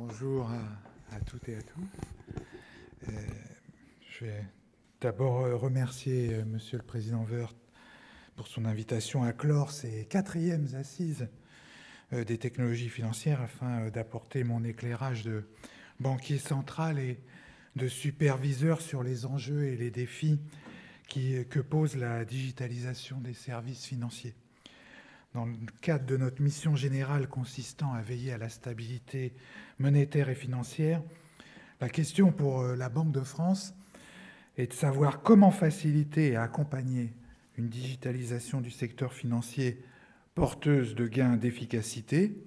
Bonjour à toutes et à tous. Je vais d'abord remercier Monsieur le Président Woerth pour son invitation à clore ces 4e assises des technologies financières afin d'apporter mon éclairage de banquier central et de superviseur sur les enjeux et les défis que pose la digitalisation des services financiers. Dans le cadre de notre mission générale consistant à veiller à la stabilité monétaire et financière, la question pour la Banque de France est de savoir comment faciliter et accompagner une digitalisation du secteur financier porteuse de gains d'efficacité,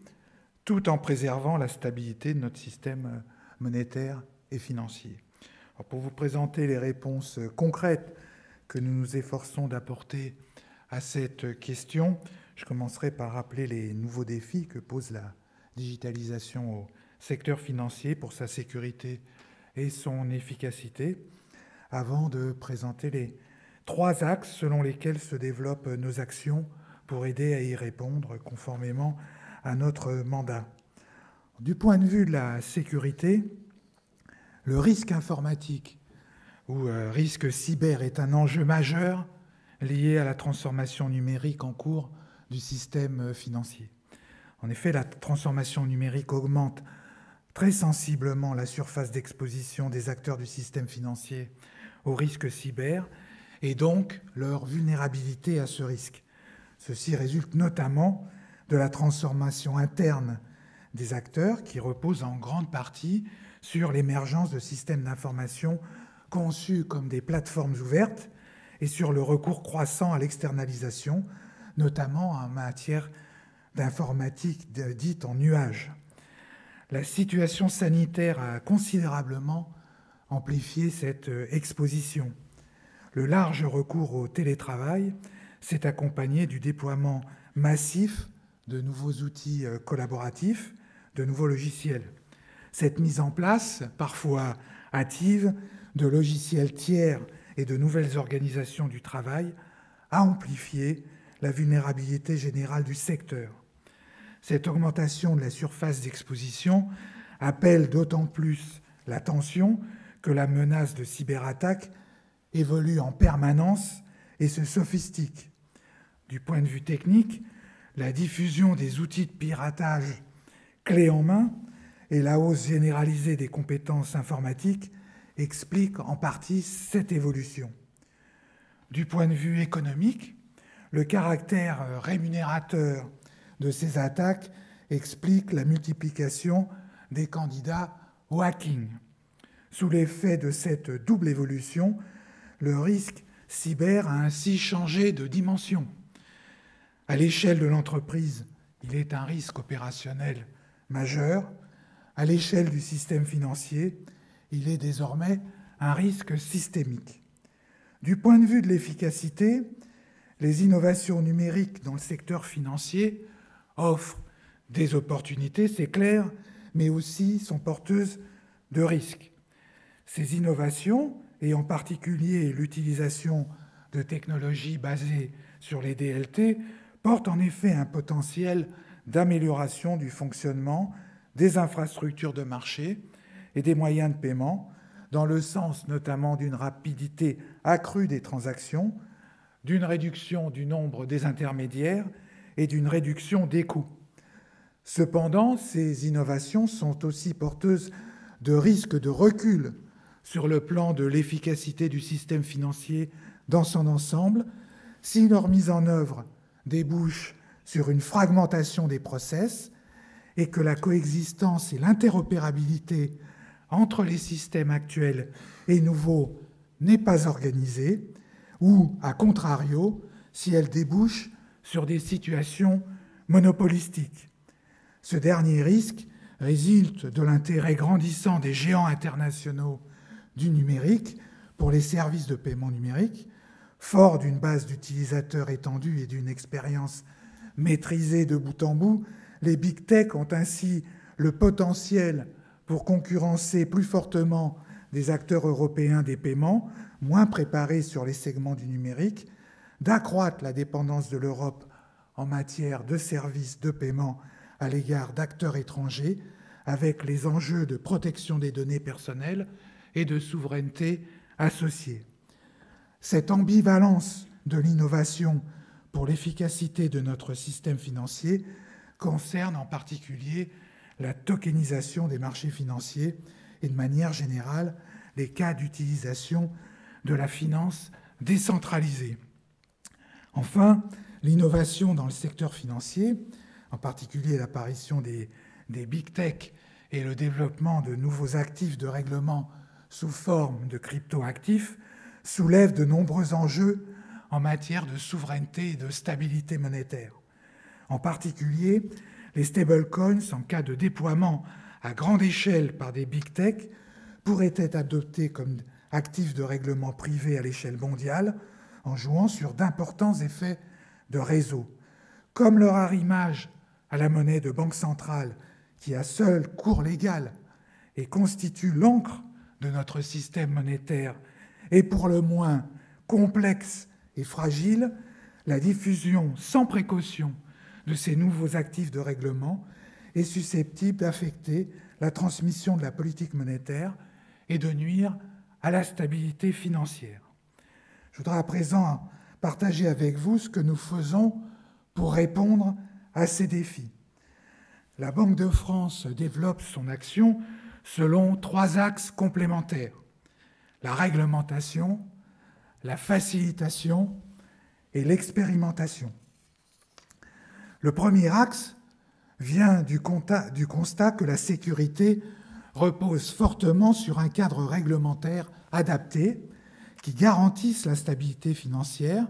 tout en préservant la stabilité de notre système monétaire et financier. Alors pour vous présenter les réponses concrètes que nous nous efforçons d'apporter à cette question, je commencerai par rappeler les nouveaux défis que pose la digitalisation au secteur financier pour sa sécurité et son efficacité, avant de présenter les 3 axes selon lesquels se développent nos actions pour aider à y répondre conformément à notre mandat. Du point de vue de la sécurité, le risque informatique ou risque cyber est un enjeu majeur lié à la transformation numérique en cours du système financier. En effet, la transformation numérique augmente très sensiblement la surface d'exposition des acteurs du système financier au risque cyber et donc leur vulnérabilité à ce risque. Ceci résulte notamment de la transformation interne des acteurs qui repose en grande partie sur l'émergence de systèmes d'information conçus comme des plateformes ouvertes et sur le recours croissant à l'externalisation, notamment en matière d'informatique dite en nuage. La situation sanitaire a considérablement amplifié cette exposition. Le large recours au télétravail s'est accompagné du déploiement massif de nouveaux outils collaboratifs, de nouveaux logiciels. Cette mise en place, parfois hâtive, de logiciels tiers et de nouvelles organisations du travail a amplifié la vulnérabilité générale du secteur. Cette augmentation de la surface d'exposition appelle d'autant plus l'attention que la menace de cyberattaque évolue en permanence et se sophistique. Du point de vue technique, la diffusion des outils de piratage clés en main et la hausse généralisée des compétences informatiques expliquent en partie cette évolution. Du point de vue économique, le caractère rémunérateur de ces attaques explique la multiplication des candidats au hacking. Sous l'effet de cette double évolution, le risque cyber a ainsi changé de dimension. À l'échelle de l'entreprise, il est un risque opérationnel majeur. À l'échelle du système financier, il est désormais un risque systémique. Du point de vue de l'efficacité, les innovations numériques dans le secteur financier offrent des opportunités, c'est clair, mais aussi sont porteuses de risques. Ces innovations, et en particulier l'utilisation de technologies basées sur les DLT, portent en effet un potentiel d'amélioration du fonctionnement des infrastructures de marché et des moyens de paiement, dans le sens notamment d'une rapidité accrue des transactions, d'une réduction du nombre des intermédiaires et d'une réduction des coûts. Cependant, ces innovations sont aussi porteuses de risques de recul sur le plan de l'efficacité du système financier dans son ensemble, si leur mise en œuvre débouche sur une fragmentation des process et que la coexistence et l'interopérabilité entre les systèmes actuels et nouveaux n'est pas organisée, ou, à contrario, si elle débouche sur des situations monopolistiques. Ce dernier risque résulte de l'intérêt grandissant des géants internationaux du numérique pour les services de paiement numérique, forts d'une base d'utilisateurs étendue et d'une expérience maîtrisée de bout en bout. Les big tech ont ainsi le potentiel pour concurrencer plus fortement des acteurs européens des paiements, moins préparés sur les segments du numérique, d'accroître la dépendance de l'Europe en matière de services de paiement à l'égard d'acteurs étrangers, avec les enjeux de protection des données personnelles et de souveraineté associés. Cette ambivalence de l'innovation pour l'efficacité de notre système financier concerne en particulier la tokenisation des marchés financiers et de manière générale les cas d'utilisation de la finance décentralisée. Enfin, l'innovation dans le secteur financier, en particulier l'apparition des big tech et le développement de nouveaux actifs de règlement sous forme de crypto-actifs, soulève de nombreux enjeux en matière de souveraineté et de stabilité monétaire. En particulier, les stablecoins, en cas de déploiement à grande échelle par des big tech, pourraient être adoptés comme actifs de règlement privé à l'échelle mondiale en jouant sur d'importants effets de réseau. Comme leur arrimage à la monnaie de banque centrale, qui a seul cours légal et constitue l'encre de notre système monétaire, est pour le moins complexe et fragile, la diffusion sans précaution de ces nouveaux actifs de règlement est susceptible d'affecter la transmission de la politique monétaire et de nuire à la stabilité financière. Je voudrais à présent partager avec vous ce que nous faisons pour répondre à ces défis. La Banque de France développe son action selon 3 axes complémentaires: la réglementation, la facilitation et l'expérimentation. Le premier axe vient du constat que la sécurité repose fortement sur un cadre réglementaire adapté qui garantisse la stabilité financière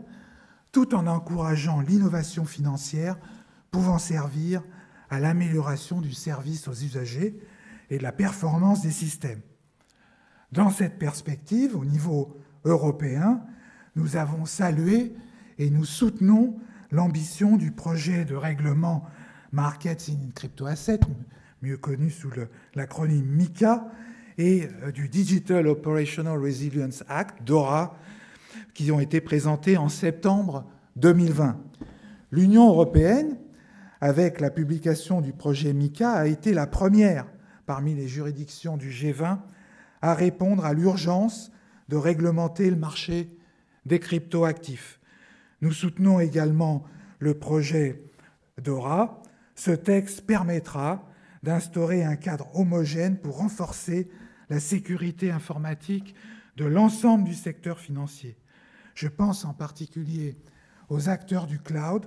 tout en encourageant l'innovation financière pouvant servir à l'amélioration du service aux usagers et de la performance des systèmes. Dans cette perspective, au niveau européen, nous avons salué et nous soutenons l'ambition du projet de règlement Markets in Crypto Assets, mieux connu sous l'acronyme MiCA, et du Digital Operational Resilience Act, DORA, qui ont été présentés en septembre 2020. L'Union européenne, avec la publication du projet MiCA, a été la première parmi les juridictions du G20 à répondre à l'urgence de réglementer le marché des cryptoactifs. Nous soutenons également le projet DORA. Ce texte permettra d'instaurer un cadre homogène pour renforcer la sécurité informatique de l'ensemble du secteur financier. Je pense en particulier aux acteurs du cloud,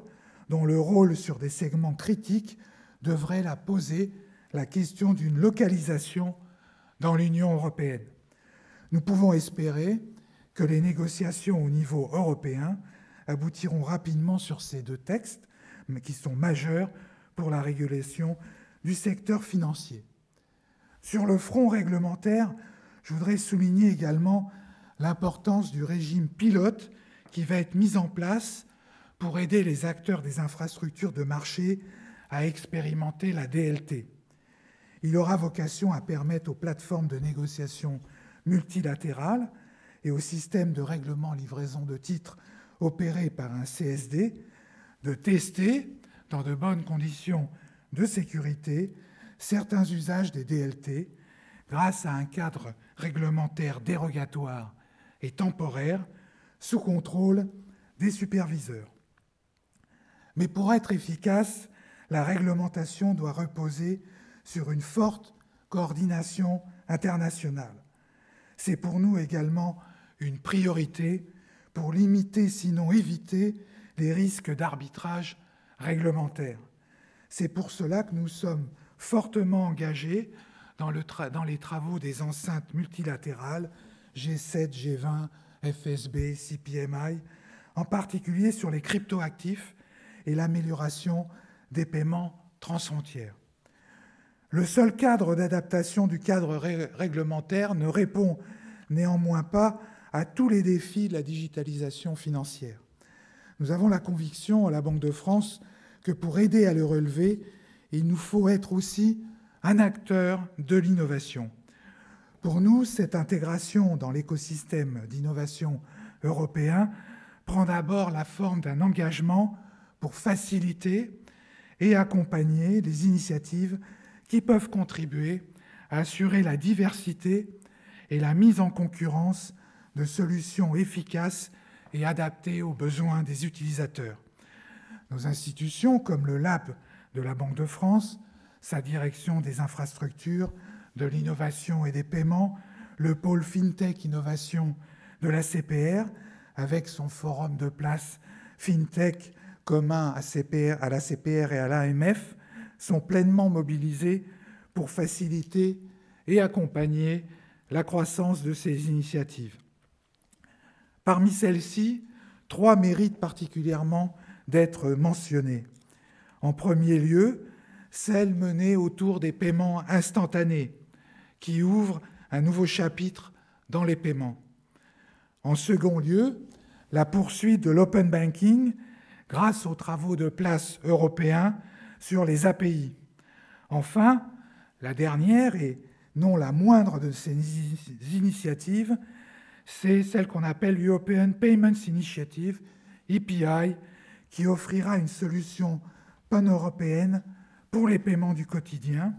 dont le rôle sur des segments critiques devrait poser la question d'une localisation dans l'Union européenne. Nous pouvons espérer que les négociations au niveau européen aboutiront rapidement sur ces 2 textes, mais qui sont majeurs pour la régulation du secteur financier. Sur le front réglementaire, je voudrais souligner également l'importance du régime pilote qui va être mis en place pour aider les acteurs des infrastructures de marché à expérimenter la DLT. Il aura vocation à permettre aux plateformes de négociation multilatérales et aux systèmes de règlement livraison de titres opérés par un CSD de tester, dans de bonnes conditions de sécurité, certains usages des DLT grâce à un cadre réglementaire dérogatoire et temporaire sous contrôle des superviseurs. Mais pour être efficace, la réglementation doit reposer sur une forte coordination internationale. C'est pour nous également une priorité pour limiter, sinon éviter, les risques d'arbitrage réglementaire. C'est pour cela que nous sommes fortement engagés dans les travaux des enceintes multilatérales G7, G20, FSB, CPMI, en particulier sur les cryptoactifs et l'amélioration des paiements transfrontières. Le seul cadre d'adaptation du cadre réglementaire ne répond néanmoins pas à tous les défis de la digitalisation financière. Nous avons la conviction à la Banque de France que pour aider à le relever, il nous faut être aussi un acteur de l'innovation. Pour nous, cette intégration dans l'écosystème d'innovation européen prend d'abord la forme d'un engagement pour faciliter et accompagner les initiatives qui peuvent contribuer à assurer la diversité et la mise en concurrence de solutions efficaces et adaptées aux besoins des utilisateurs. Nos institutions, comme le Lab de la Banque de France, sa direction des infrastructures, de l'innovation et des paiements, le pôle FinTech Innovation de la CPR, avec son forum de place FinTech commun à la CPR et à l'AMF, sont pleinement mobilisés pour faciliter et accompagner la croissance de ces initiatives. Parmi celles-ci, 3 méritent particulièrement d'être mentionnées. En premier lieu, celle menée autour des paiements instantanés, qui ouvre un nouveau chapitre dans les paiements. En second lieu, la poursuite de l'open banking grâce aux travaux de place européens sur les API. Enfin, la dernière, et non la moindre de ces initiatives, c'est celle qu'on appelle European Payments Initiative, EPI, qui offrira une solution pan-européenne pour les paiements du quotidien,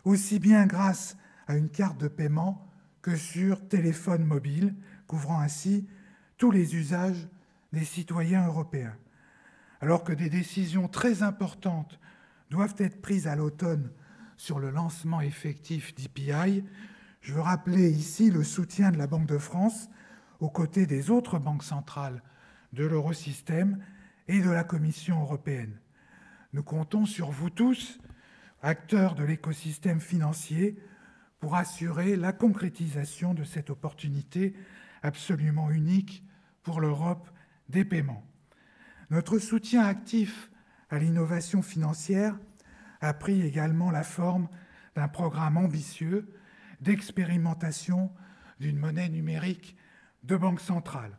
aussi bien grâce à une carte de paiement que sur téléphone mobile, couvrant ainsi tous les usages des citoyens européens. Alors que des décisions très importantes doivent être prises à l'automne sur le lancement effectif d'EPI, je veux rappeler ici le soutien de la Banque de France aux côtés des autres banques centrales de l'Eurosystème et de la Commission européenne. Nous comptons sur vous tous, acteurs de l'écosystème financier, pour assurer la concrétisation de cette opportunité absolument unique pour l'Europe des paiements. Notre soutien actif à l'innovation financière a pris également la forme d'un programme ambitieux d'expérimentation d'une monnaie numérique de banque centrale.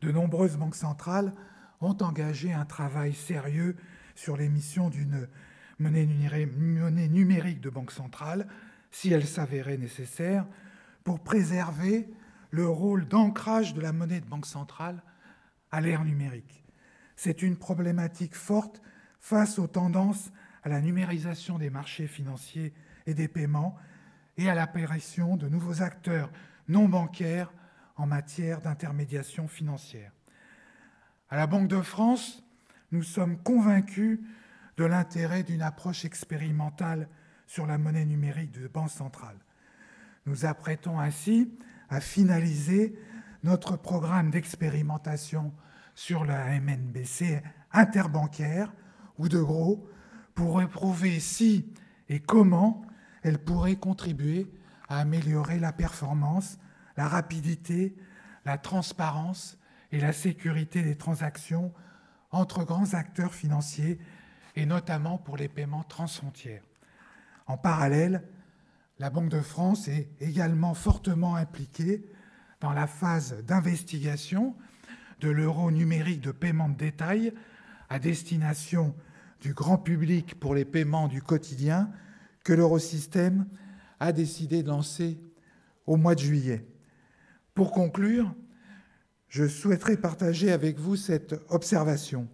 De nombreuses banques centrales ont engagé un travail sérieux sur l'émission d'une monnaie numérique de banque centrale, si elle s'avérait nécessaire, pour préserver le rôle d'ancrage de la monnaie de banque centrale à l'ère numérique. C'est une problématique forte face aux tendances à la numérisation des marchés financiers et des paiements et à l'apparition de nouveaux acteurs non bancaires en matière d'intermédiation financière. À la Banque de France, nous sommes convaincus de l'intérêt d'une approche expérimentale sur la monnaie numérique de banque centrale. Nous apprêtons ainsi à finaliser notre programme d'expérimentation sur la MNBC interbancaire, ou de gros, pour éprouver si et comment elle pourrait contribuer à améliorer la performance, la rapidité, la transparence et la sécurité des transactions entre grands acteurs financiers, et notamment pour les paiements transfrontières. En parallèle, la Banque de France est également fortement impliquée dans la phase d'investigation de l'euro numérique de paiement de détail à destination du grand public pour les paiements du quotidien que l'Eurosystème a décidé de lancer au mois de juillet. Pour conclure, je souhaiterais partager avec vous cette observation.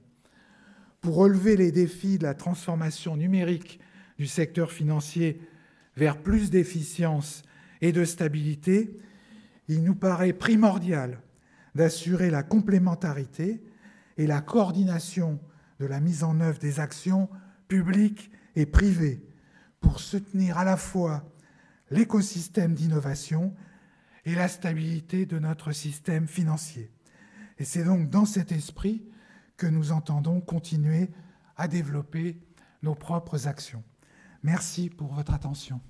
Pour relever les défis de la transformation numérique du secteur financier vers plus d'efficience et de stabilité, il nous paraît primordial d'assurer la complémentarité et la coordination de la mise en œuvre des actions publiques et privées pour soutenir à la fois l'écosystème d'innovation et la stabilité de notre système financier. Et c'est donc dans cet esprit que nous entendons continuer à développer nos propres actions. Merci pour votre attention.